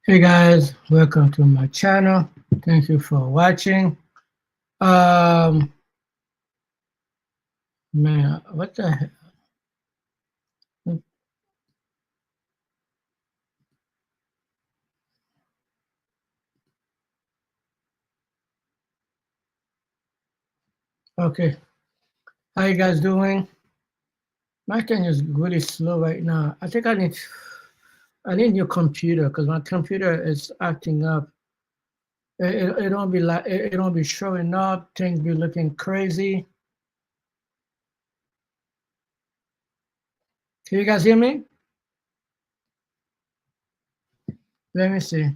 Hey guys, welcome to my channel. Thank you for watching. Man, what the heck? Okay, how you guys doing? My thing is really slow right now. I think I need new computer because my computer is acting up. It don't be like it don't be showing up. Things be looking crazy. Can you guys hear me? Let me see.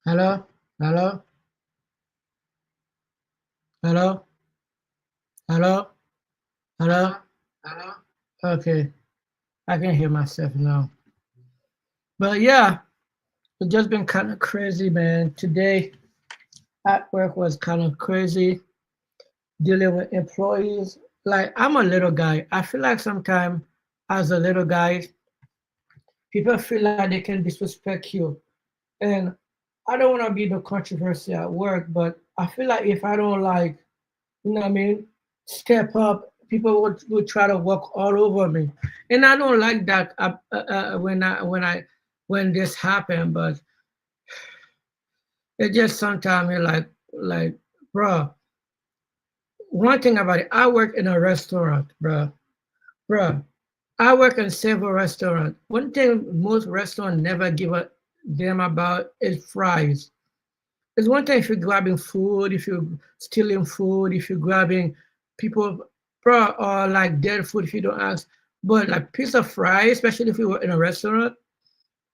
Hello? Hello? Hello? Hello? Hello? Hello? Okay, I can hear myself now. But yeah, it's just been kind of crazy, man. Today at work was kind of crazy dealing with employees. Like, I'm a little guy. I feel like sometimes as a little guy, people feel like they can disrespect you. And I don't want to be the controversy at work, but I feel like if I don't, like, you know what I mean, step up, people would try to walk all over me. And I don't like that when this happened, but it just sometimes you're like, bro, one thing about it, I work in a restaurant, bro. I work in several restaurants. One thing most restaurants never give a damn about is fries. It's one thing if you're grabbing food, if you're stealing food, if you're grabbing people, bro, or like dead food if you don't ask. But like piece of fry, especially if you were in a restaurant,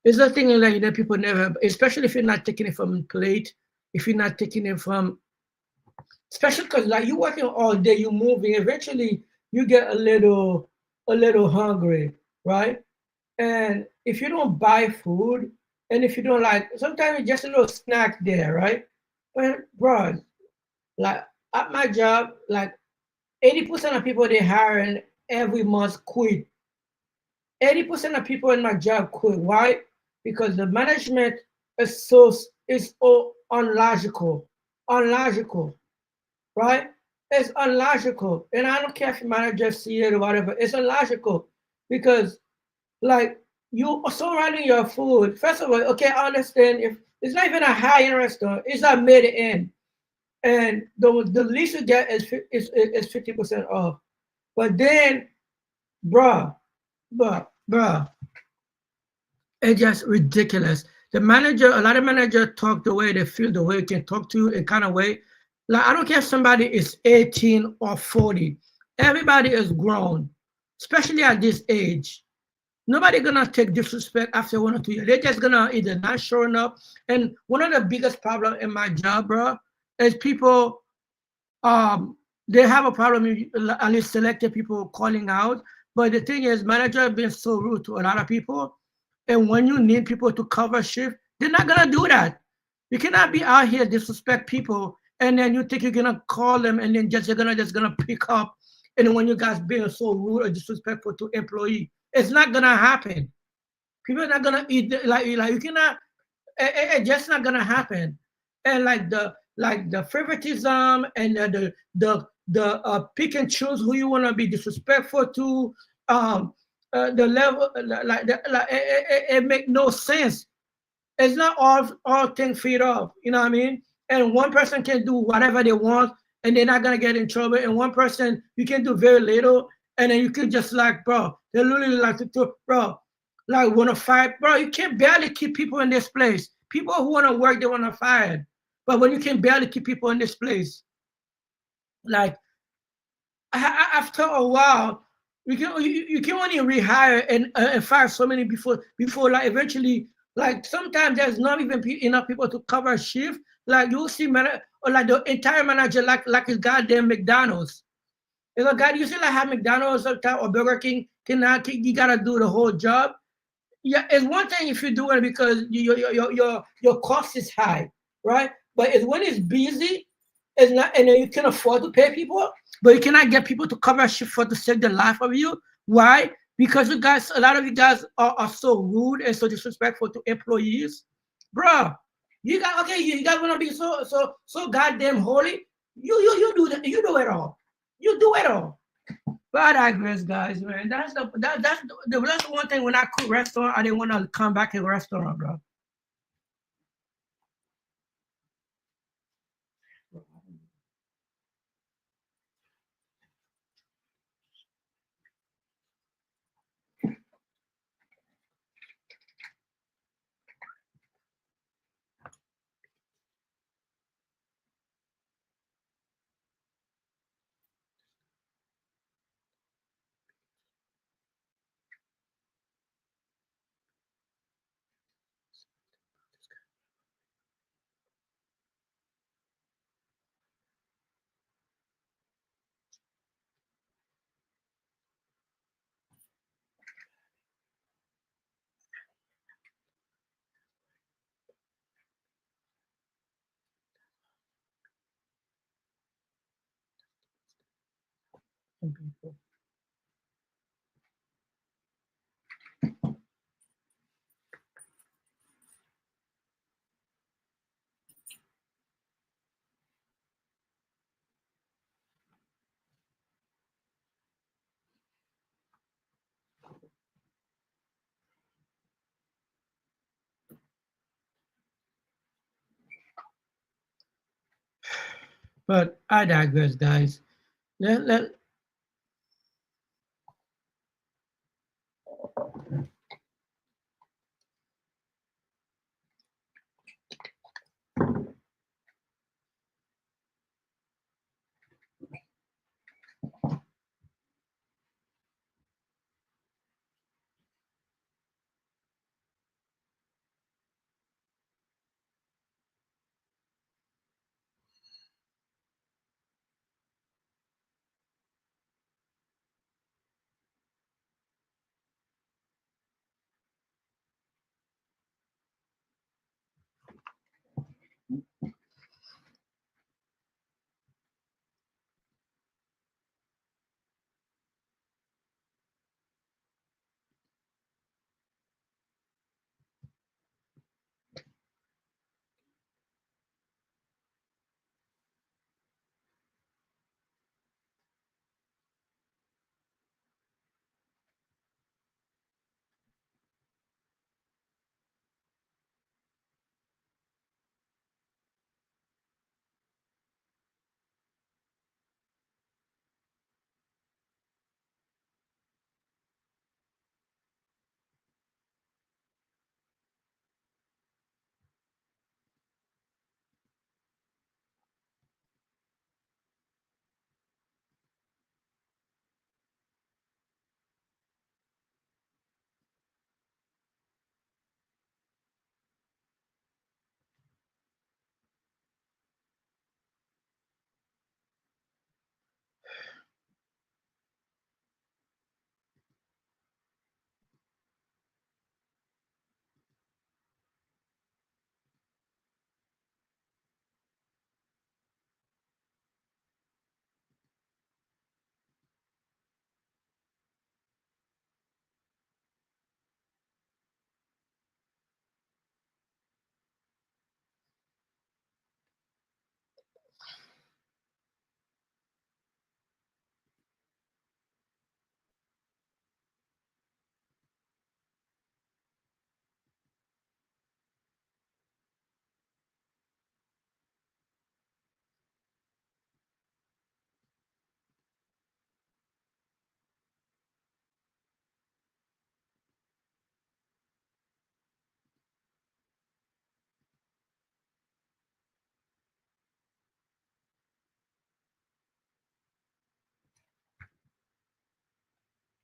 it's a thing like that people never, especially if you're not taking it from plate, if you're not taking it from, especially because like you working all day, you moving, eventually you get a little hungry, right? And if you don't buy food, and if you don't, like, sometimes it's just a little snack there, right? But bro, like at my job, like 80% of people they hiring every month quit. 80% of people in my job quit. Why? Because the management is so unlogical. Unlogical, right? It's unlogical. And I don't care if your manager see it or whatever, it's illogical. Because like you surrounding your food. First of all, okay, I understand if it's not even a high-end restaurant, it's a mid-end. And the least you get is 50% off. But then, bruh, bruh, it's just ridiculous. The manager, a lot of managers talk the way they feel, the way they can talk to you in kind of way. Like, I don't care if somebody is 18 or 40. Everybody is grown, especially at this age. Nobody gonna take disrespect after 1 or 2 years. They're just gonna either not showing up. And one of the biggest problem in my job, bro, is people they have a problem at least selected people calling out. But the thing is, manager have been so rude to a lot of people. And when you need people to cover shift, they're not gonna do that. You cannot be out here disrespect people and then you think you're gonna call them and then just you're gonna pick up. And when you guys being so rude or disrespectful to employee, it's not gonna happen. People are not gonna eat like you cannot. It's just not gonna happen. And like the favoritism and the pick and choose who you wanna be disrespectful to. the level like it make no sense. It's not all things feed off. You know what I mean? And one person can do whatever they want, and they're not gonna get in trouble. And one person you can do very little, and then you can just like, bro, they literally like to bro, like want to fight, bro. You can barely keep people in this place. People who want to work, they want to fight. But when you can barely keep people in this place, like after a while, you can only rehire and fire so many before like eventually like sometimes there's not even enough people to cover a shift. Like you'll see or like the entire manager like a goddamn McDonald's. You know, God, you see like how McDonald's or Burger King cannot you gotta do the whole job. Yeah, it's one thing if you do it because your cost is high, right? But it's when it's busy, it's not, and then you can afford to pay people, but you cannot get people to cover a shift for to save the life of you. Why? Because you guys, a lot of you guys are so rude and so disrespectful to employees, bruh. You got okay. You guys wanna be so goddamn holy. You do that. You do it all. You do it all. But I digress, guys, man. That's the one thing when I cook restaurant, I didn't want to come back in restaurant, bro. But I digress, guys. Let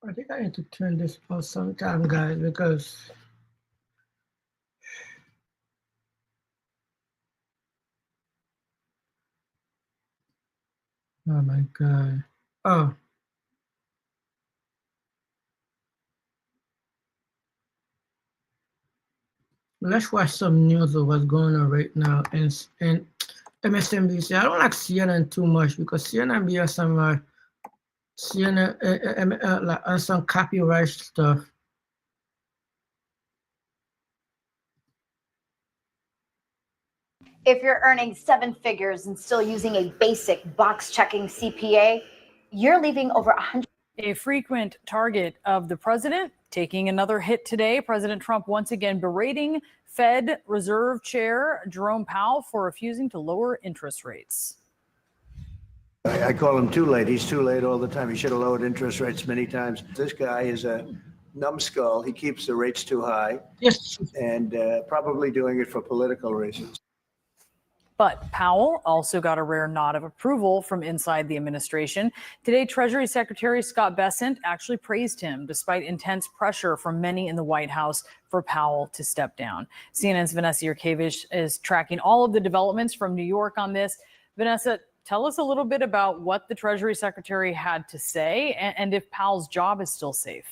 I think I need to turn this off sometime, guys, because oh my God. Oh, let's watch some news of what's going on right now and MSNBC. I don't like CNN too much because CNN be on some CNN like on some copyright stuff. If you're earning 7 figures and still using a basic box-checking CPA, you're leaving over 100. A frequent target of the president, taking another hit today. President Trump once again berating Fed Reserve Chair Jerome Powell for refusing to lower interest rates. I call him too late. He's too late all the time. He should have lowered interest rates many times. This guy is a numbskull. He keeps the rates too high. Yes. And probably doing it for political reasons. But Powell also got a rare nod of approval from inside the administration. Today, Treasury Secretary Scott Bessent actually praised him, despite intense pressure from many in the White House for Powell to step down. CNN's Vanessa Yurkevich is tracking all of the developments from New York on this. Vanessa, tell us a little bit about what the Treasury Secretary had to say and if Powell's job is still safe.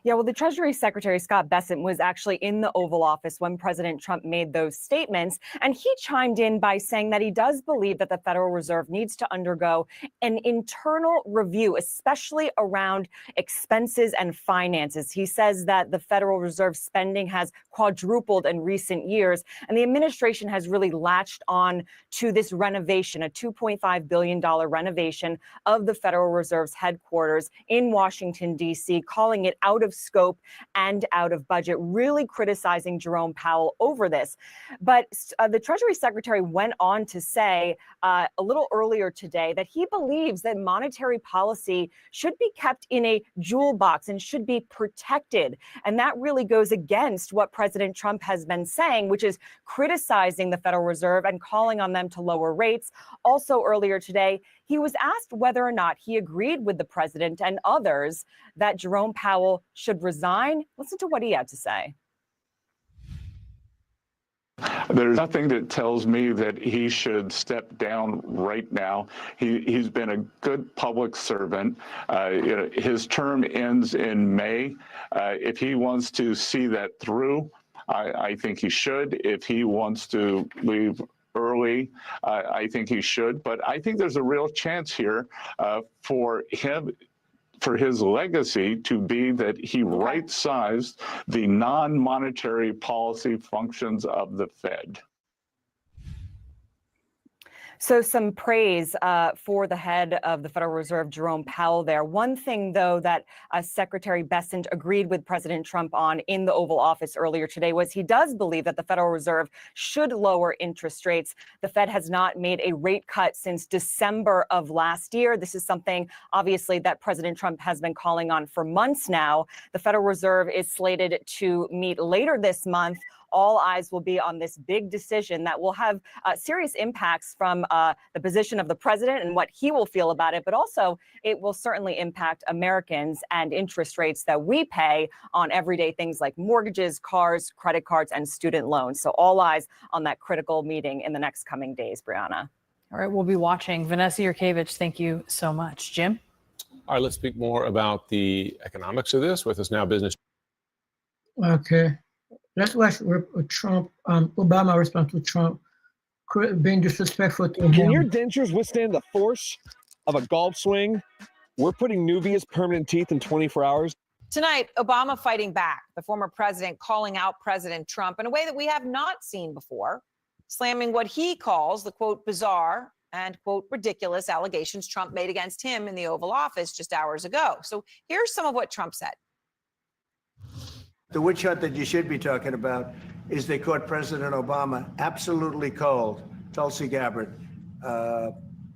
Yeah, well, the Treasury Secretary, Scott Bessent, was actually in the Oval Office when President Trump made those statements. And he chimed in by saying that he does believe that the Federal Reserve needs to undergo an internal review, especially around expenses and finances. He says that the Federal Reserve spending has quadrupled in recent years, and the administration has really latched on to this renovation, a $2.5 billion renovation of the Federal Reserve's headquarters in Washington, D.C., calling it out of scope and out of budget, really criticizing Jerome Powell over this. But the Treasury Secretary went on to say a little earlier today that he believes that monetary policy should be kept in a jewel box and should be protected. And that really goes against what President Trump has been saying, which is criticizing the Federal Reserve and calling on them to lower rates. Also earlier today, he was asked whether or not he agreed with the president and others that Jerome Powell should resign. Listen to what he had to say. There's nothing that tells me that he should step down right now. He's been a good public servant. His term ends in May. If he wants to see that through, I think he should. If he wants to leave early, I think he should. But I think there's a real chance here for him, for his legacy to be that he right-sized the non-monetary policy functions of the Fed. So some praise for the head of the Federal Reserve, Jerome Powell there. One thing, though, that Secretary Bessent agreed with President Trump on in the Oval Office earlier today was he does believe that the Federal Reserve should lower interest rates. The Fed has not made a rate cut since December of last year. This is something, obviously, that President Trump has been calling on for months now. The Federal Reserve is slated to meet later this month. All eyes will be on this big decision that will have serious impacts from the position of the president and what he will feel about it, but also it will certainly impact Americans and interest rates that we pay on everyday things like mortgages, cars, credit cards, and student loans. So all eyes on that critical meeting in the next coming days, Brianna. All right, we'll be watching. Vanessa Yurkevich, thank you so much. Jim? All right, let's speak more about the economics of this. With us now, business. Okay. Let's watch Trump, Obama response to Trump being disrespectful to him. Can your dentures withstand the force of a golf swing? We're putting Nuvia's permanent teeth in 24 hours. Tonight, Obama fighting back, the former president calling out President Trump in a way that we have not seen before, slamming what he calls the, quote, bizarre and, quote, ridiculous allegations Trump made against him in the Oval Office just hours ago. So here's some of what Trump said. The witch hunt that you should be talking about is they caught President Obama absolutely cold, Tulsi Gabbard.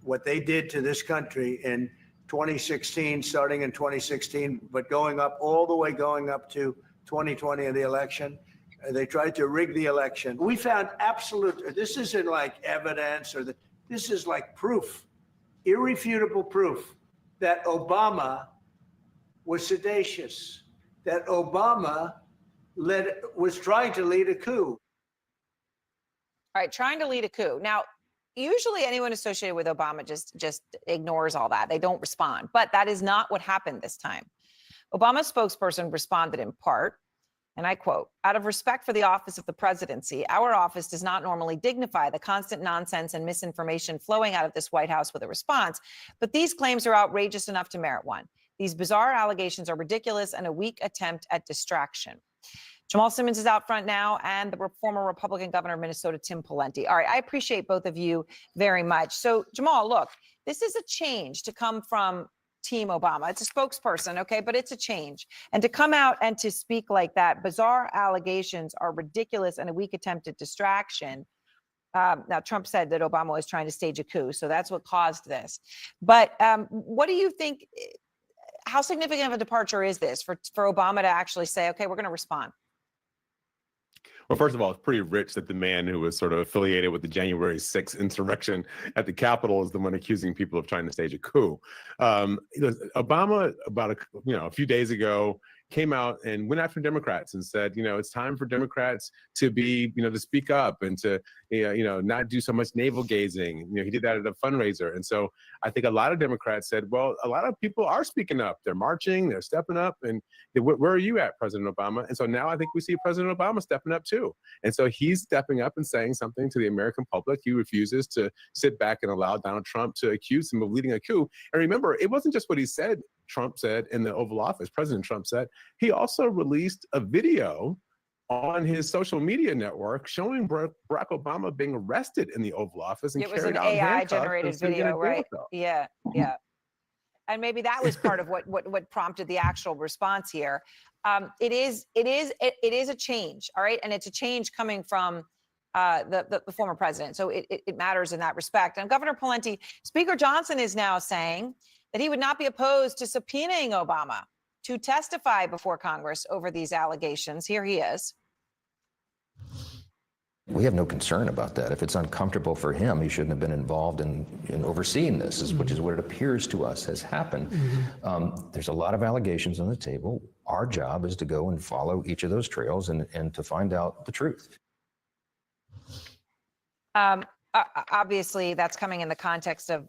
What they did to this country in 2016, starting in 2016, but going up all the way going up to 2020 in the election. They tried to rig the election. We found absolute, this isn't like evidence or this is like proof, irrefutable proof that Obama was seditious, that Obama was trying to lead a coup. All right, trying to lead a coup. Now, usually anyone associated with Obama just ignores all that. They don't respond. But that is not what happened this time. Obama's spokesperson responded in part, and I quote, "Out of respect for the office of the presidency, our office does not normally dignify the constant nonsense and misinformation flowing out of this White House with a response, but these claims are outrageous enough to merit one. These bizarre allegations are ridiculous and a weak attempt at distraction." Jamal Simmons is out front now, and the former Republican governor of Minnesota, Tim Pawlenty. All right, I appreciate both of you very much. So, Jamal, look, this is a change to come from Team Obama. It's a spokesperson, okay, but it's a change. And to come out and to speak like that, bizarre allegations are ridiculous and a weak attempt at distraction. Now, Trump said that Obama was trying to stage a coup, so that's what caused this. But what do you think? How significant of a departure is this for Obama to actually say, okay, we're going to respond? Well, first of all, it's pretty rich that the man who was sort of affiliated with the January 6th insurrection at the Capitol is the one accusing people of trying to stage a coup. Obama, about a few days ago, came out and went after Democrats and said, it's time for Democrats to be, to speak up and to, not do so much navel gazing. He did that at a fundraiser. And so I think a lot of Democrats said, well, a lot of people are speaking up. They're marching, they're stepping up. And where are you at, President Obama? And so now I think we see President Obama stepping up too. And so he's stepping up and saying something to the American public. He refuses to sit back and allow Donald Trump to accuse him of leading a coup. And remember, it wasn't just what he said. Trump said in the Oval Office, President Trump said, he also released a video on his social media network showing Barack Obama being arrested in the Oval Office and carried out in handcuffs. It was an AI-generated video, right? Yeah. And maybe that was part of what prompted the actual response here. It is a change, all right, and it's a change coming from the former president, so it matters in that respect. And Governor Pawlenty, Speaker Johnson is now saying that he would not be opposed to subpoenaing Obama to testify before Congress over these allegations. Here he is. We have no concern about that. If it's uncomfortable for him, he shouldn't have been involved in overseeing this, which is what it appears to us has happened. There's a lot of allegations on the table. Our job is to go and follow each of those trails and to find out the truth. Obviously, that's coming in the context of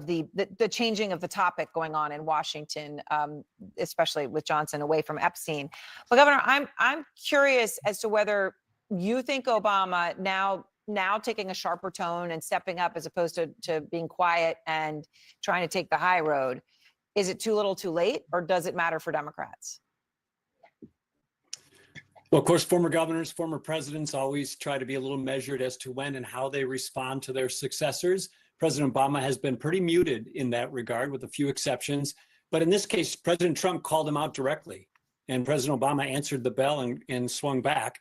the changing of the topic going on in Washington, especially with Johnson away from Epstein. But Governor, I'm curious as to whether you think Obama now taking a sharper tone and stepping up as opposed to being quiet and trying to take the high road. Is it too little, too late, or does it matter for Democrats? Well, of course, former governors, former presidents always try to be a little measured as to when and how they respond to their successors. President Obama has been pretty muted in that regard, with a few exceptions. But in this case, President Trump called him out directly, and President Obama answered the bell and swung back.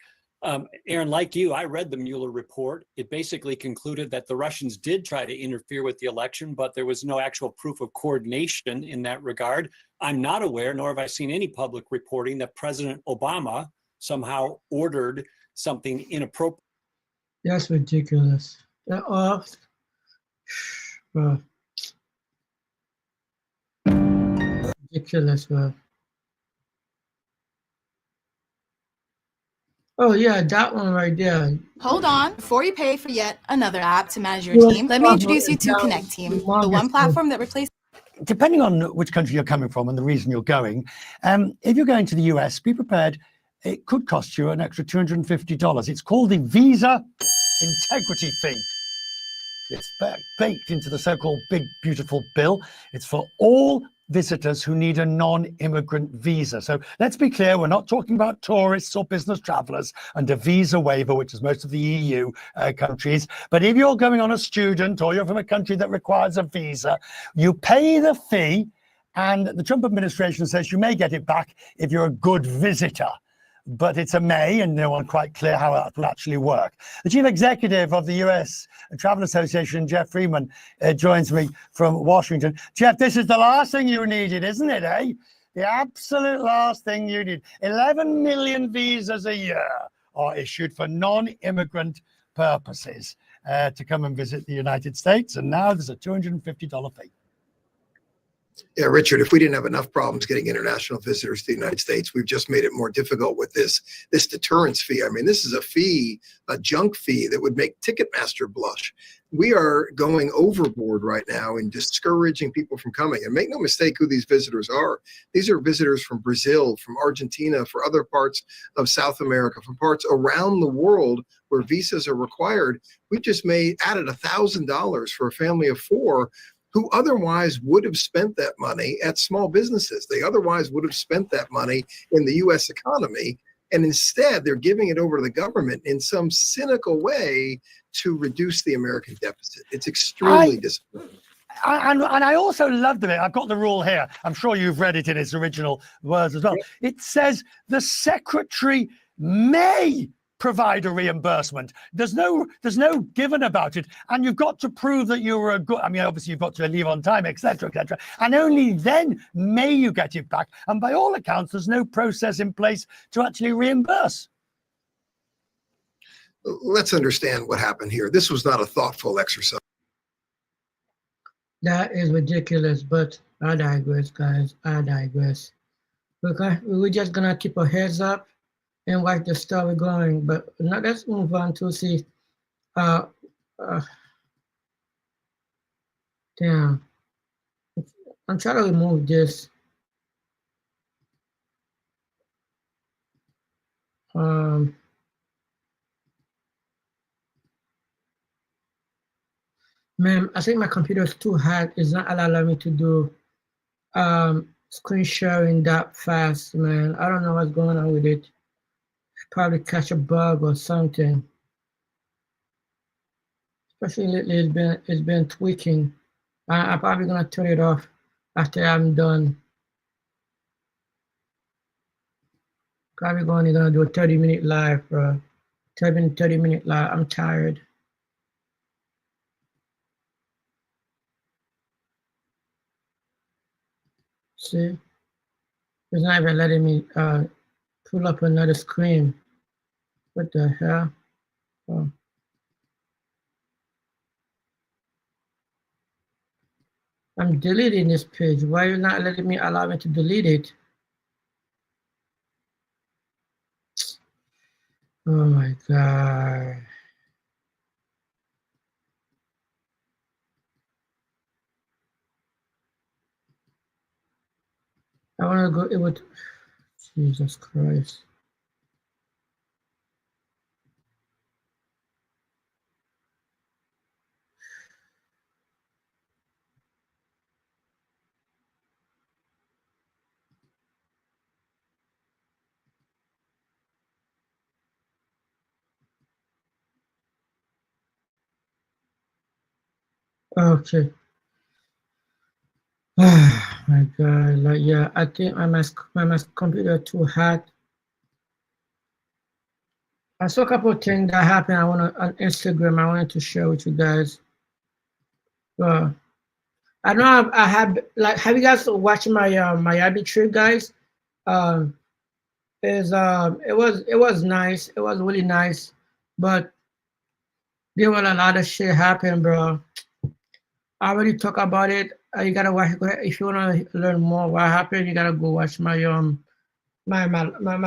Aaron, like you, I read the Mueller report. It basically concluded that the Russians did try to interfere with the election, but there was no actual proof of coordination in that regard. I'm not aware, nor have I seen any public reporting, that President Obama somehow ordered something inappropriate. That's ridiculous. Bro. Ridiculous, bro. Oh yeah, that one right there. Hold on. Before you pay for yet another app to manage your team, let me introduce you to Connect Team, the one platform that replaces. Depending on which country you're coming from and the reason you're going, if you're going to the US, be prepared. It could cost you an extra $250. It's called the Visa Integrity Fee. It's baked into the so-called Big Beautiful Bill. It's for all visitors who need a non-immigrant visa. So let's be clear, we're not talking about tourists or business travelers under visa waiver, which is most of the EU countries. But if you're going on a student or you're from a country that requires a visa, you pay the fee, and the Trump administration says you may get it back if you're a good visitor. But it's a may, and no one quite clear how that will actually work. The chief executive of the U.S. Travel Association, Jeff Freeman, joins me from Washington. Jeff, this is the last thing you needed, isn't it, eh? The absolute last thing you need. 11 million visas a year are issued for non-immigrant purposes to come and visit the United States, and now there's a $250 fee. Yeah, Richard, if we didn't have enough problems getting international visitors to the United States, we've just made it more difficult with this deterrence fee. I mean, this is a fee, a junk fee that would make Ticketmaster blush. We are going overboard right now in discouraging people from coming. And make no mistake who these visitors are. These are visitors from Brazil, from Argentina, for other parts of South America, from parts around the world where visas are required. We just added $1,000 for a family of 4 who otherwise would have spent that money at small businesses. They otherwise would have spent that money in the U.S. economy. And instead, they're giving it over to the government in some cynical way to reduce the American deficit. It's extremely disappointing. And I also loved it. I've got the rule here. I'm sure you've read it in its original words as well. It says the secretary may provide a reimbursement. There's no given about it, and you've got to prove that you were a good. I mean, obviously you've got to leave on time, etc., etc. And only then may you get it back. And by all accounts, there's no process in place to actually reimburse. Let's understand what happened here. This was not a thoughtful exercise. That is ridiculous, but I digress, guys. I digress. Okay, we're just gonna keep our heads up and watch the story going. But now let's move on to see. Damn. I'm trying to remove this. Man, I think my computer is too hot. It's not allowing me to do screen sharing that fast, man. I don't know what's going on with it. Probably catch a bug or something. Especially lately, it's been tweaking. I'm probably gonna turn it off after I'm done. Probably gonna do a 30-minute live, bro. 30-minute live. I'm tired. See, it's not even letting me pull up another screen. What the hell? Oh. I'm deleting this page. Why are you not letting me allow me to delete it? Oh my God. I want to go, it would, Jesus Christ. Okay. Oh my God, like, yeah, I think my computer too hot. I saw a couple of things that happened. On Instagram. I wanted to share with you guys. I know I have, like, have you guys watched my Miami trip, guys? It was nice. It was really nice, but there was a lot of shit happen, bro. I already talked about it. You gotta watch. If you wanna learn more what happened, you gotta go watch my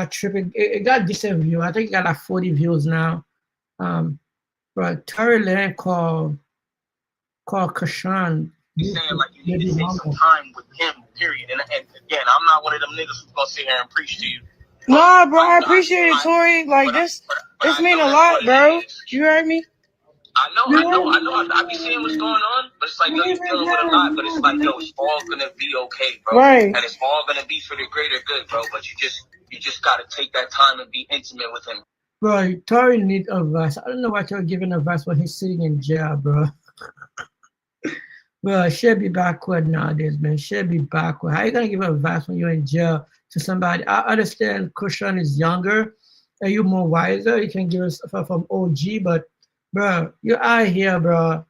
trip. It got decent view. I think it got like 40 views now. But Tory Lane called Kashan. He's saying like you need to take some time with him, period. And again, I'm not one of them niggas who's gonna sit here and preach to you. Nah, bro, I appreciate it, Tory. Like this mean a lot, bro. You heard me? I know. I be seeing what's going on, but it's like, yo, you're dealing with a lot, but it's like, yo, it's all gonna be okay, bro. Right. And it's all gonna be for the greater good, bro. But you just gotta take that time and be intimate with him. Bro, Tory need advice. I don't know why you're giving advice when he's sitting in jail, bro. Bro, should be backward nowadays, man. Should be backward. How you gonna give advice when you're in jail to somebody? I understand Kushan is younger and you're more wiser. You can give us stuff from OG, but bro, you're out here, bro.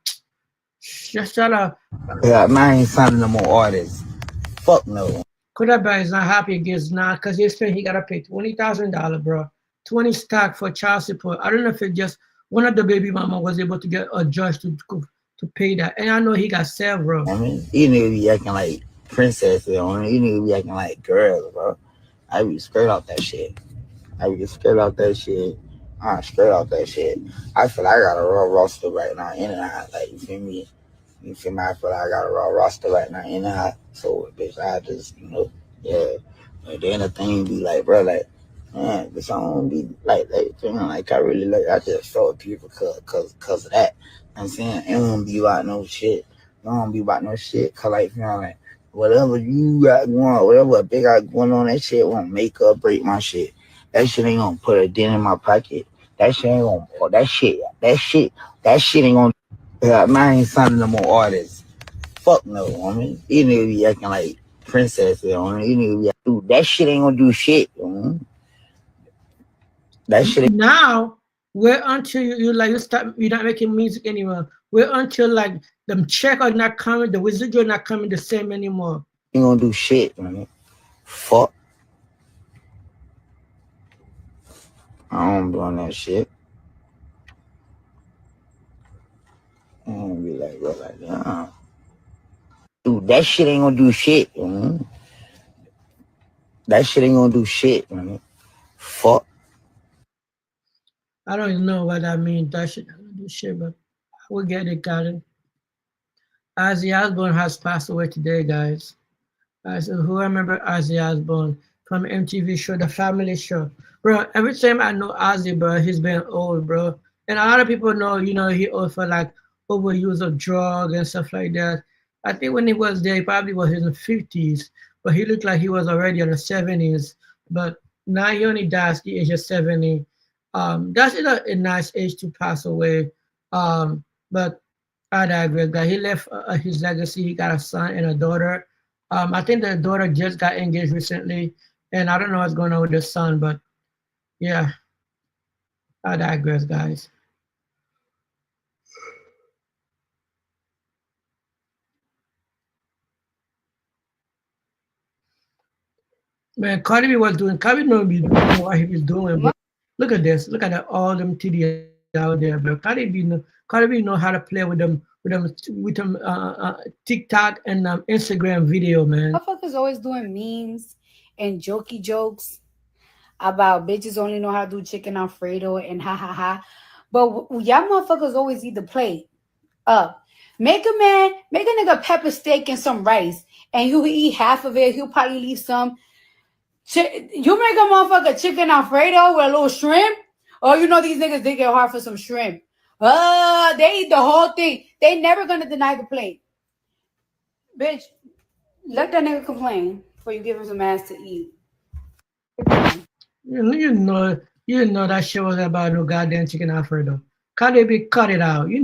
Just shut up. Yeah, man, I ain't signing no more artists. Fuck no. Kudaba is not happy against now because he gotta pay $20,000, bro. 20 stack for child support. I don't know if it just one of the baby mama was able to get a judge to pay that. And I know he got several. I mean, he niggas be acting like princesses on it. You niggas be acting like girls, bro. I be straight off that shit. I be straight off that shit. I'm straight off that shit. I feel like I got a raw roster right now in and out. Like, you feel me? You feel me? I feel like I got a raw roster right now in and out. So, bitch, I just, yeah. But then the thing be like, bro, like, man, bitch, I don't be like feeling like I really like, I just show people cause of that. You know what I'm saying? It won't be about no shit. It won't be about no shit. Cause like, you know, like, whatever you got going on, whatever big got going on, that shit won't make or break my shit. That shit ain't gonna put a dent in my pocket. That shit ain't gonna, that shit ain't gonna, yeah, man, I ain't signing no more artists. Fuck no, I mean, you niggas be acting like princesses, I mean, you niggas be acting, dude, that shit ain't gonna do shit, That shit ain't. Now, wait until you like you start, you're not making music anymore. Wait until like them check are not coming, the residual not coming the same anymore. Ain't gonna do shit, man. Fuck. I don't be on that shit. I don't be like, bro, like, dude, that shit ain't gonna do shit, That shit ain't gonna do shit, man. Fuck. I don't even know what that means. That shit not gonna do shit, but we get it, got it. Ozzy Osbourne has passed away today, guys. Who remember Ozzy Osbourne from MTV show, The Family Show? Bro, every time I know Ozzy, bro, he's been old, bro. And a lot of people know, he old for like overuse of drugs and stuff like that. I think when he was there, he probably was in the 50s, but he looked like he was already in the 70s. But now he only dies at the age of 70. That's a nice age to pass away. But I digress, guy. He left his legacy. He got a son and a daughter. I think the daughter just got engaged recently, and I don't know what's going on with the son, but yeah, I digress, guys. Man, Cardi B was doing, Cardi B don't be doing what he was doing, but look at this. Look at all them TDs out there, bro. Cardi B know how to play with them TikTok and Instagram video, man. Motherfuckers always doing memes and jokey jokes about bitches only know how to do chicken Alfredo and ha ha ha. But y'all motherfuckers always eat the plate up. Make a nigga pepper steak and some rice, and he'll eat half of it. He'll probably leave some. You make a motherfucker chicken Alfredo with a little shrimp. Oh, these niggas, they get hard for some shrimp. They eat the whole thing. They never gonna deny the plate. Bitch, let that nigga complain before you give him some ass to eat. You know that shit was about no goddamn chicken Alfredo. Cardi B, cut it out. You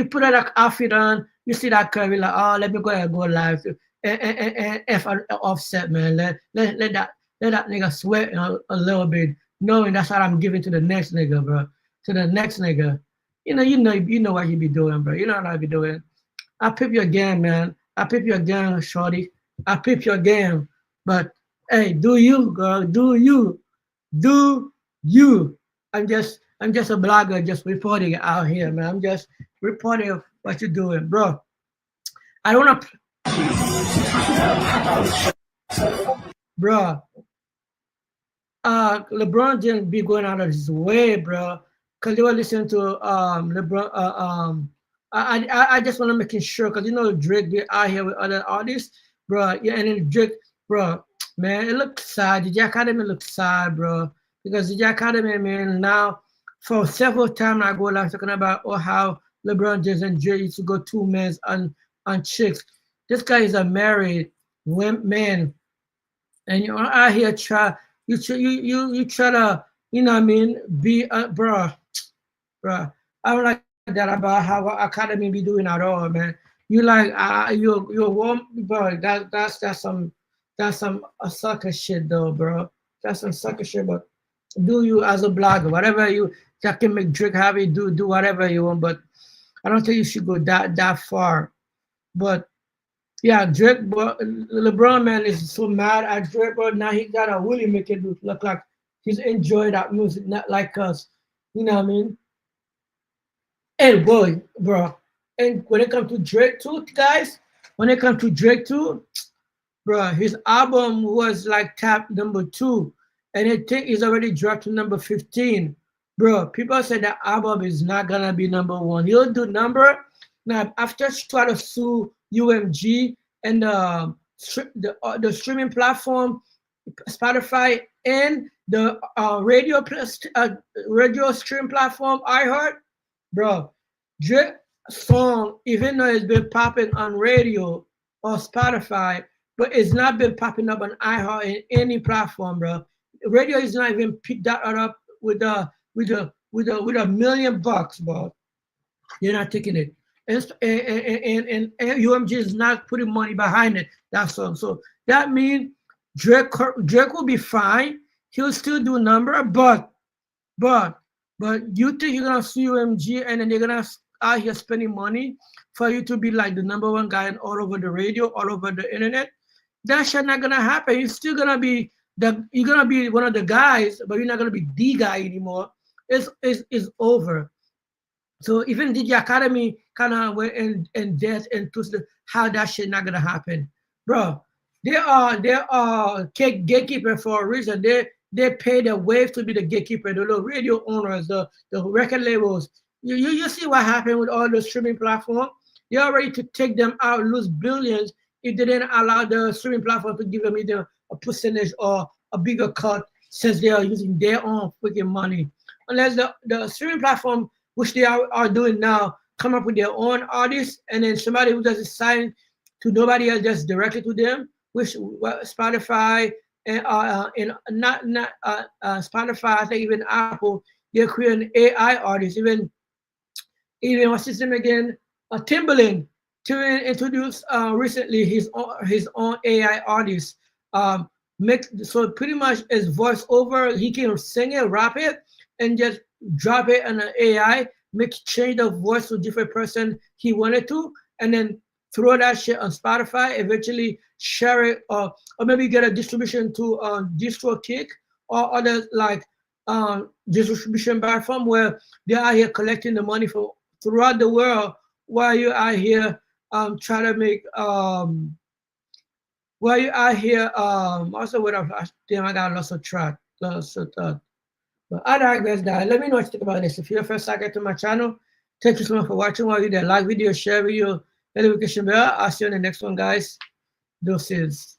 put that outfit on, you see that curvy, like, oh, let me go ahead and go live. And F Offset, man. Let that nigga sweat a little bit, knowing that's what I'm giving to the next nigga, bro. To the next nigga. You know what you be doing, bro. You know what I be doing. I pip your game, man. I pip your game, shorty. I pip your game. But hey, do you, girl? Do you? Do you? I'm just a blogger, just reporting out here, man. I'm just reporting what you're doing, bro. I don't want to. Bro, LeBron didn't be going out of his way, bro, because they were listening to LeBron. I just want to make sure, because Drake be out here with other artists, bro. Yeah, and then Drake, bro, man, it looks sad. The Academy looks sad, bro, because the Academy, man, now for several times I go like talking about how LeBron James and Drake used to go 2 men on chicks. This guy is a married man, and you're out here try to, be bro. I don't like that about how Academy be doing at all, man. You like you're warm, bro. That's some sucker shit though, bro. That's some sucker shit. But do you as a blogger, whatever that can make Drake happy, do whatever you want. But I don't think you should go that far. But yeah, Drake, but LeBron, man, is so mad at Drake, but now he gotta really make it look like he's enjoying that music, not like us. You know what I mean? And boy, bro, and when it comes to Drake too, guys, when it comes to Drake too, bro, his album was like top #2, and I think he's already dropped to #15. Bro, people say that album is not gonna be #1. He'll do number. Now after try to sue UMG and the streaming platform, Spotify, and the radio stream platform iHeart, bro, Drake song, even though it's been popping on radio or Spotify, but it's not been popping up on iHeart in any platform, bro. Radio is not even picked that up with $1 million, bro. You're not taking it. And UMG is not putting money behind it. That song. So that means Drake will be fine. He'll still do number, but you think you're gonna sue UMG and then they're gonna out here spending money for you to be like the #1 guy all over the radio, all over the internet? That shit not gonna happen. You're still gonna be you're gonna be one of the guys, but you're not gonna be the guy anymore. It's over. So even DJ Academy kind of went in death into how that shit not gonna happen, bro. They are gatekeeper for a reason. They pay their wave to be the gatekeeper. The little radio owners, the record labels. You see what happened with all the streaming platform? They're ready to take them out, lose billions if they didn't allow the streaming platform to give them either a percentage or a bigger cut, since they are using their own freaking money. Unless the streaming platform, which they are doing now, come up with their own artists, and then somebody who doesn't sign to nobody else, just directly to them, which Spotify and not Spotify, I think even Apple, they're creating AI artists. Even what's his name again? Timbaland to introduce recently his own AI artist. So pretty much his voice over, he can sing it, rap it, and just drop it on an AI, change the voice to different person he wanted to, and then throw that shit on Spotify, eventually share it, or maybe get a distribution to DistroKick or other like distribution platform where they are here collecting the money from throughout the world, while you are here trying to make while you are here also what damn, I got lots of track, lots of thought. But I digress, guys. Let me know what you think about this. If you're first time to my channel, thank you so much for watching. While you there, like video, share video, notification bell. I'll see you in the next one, guys. Doses.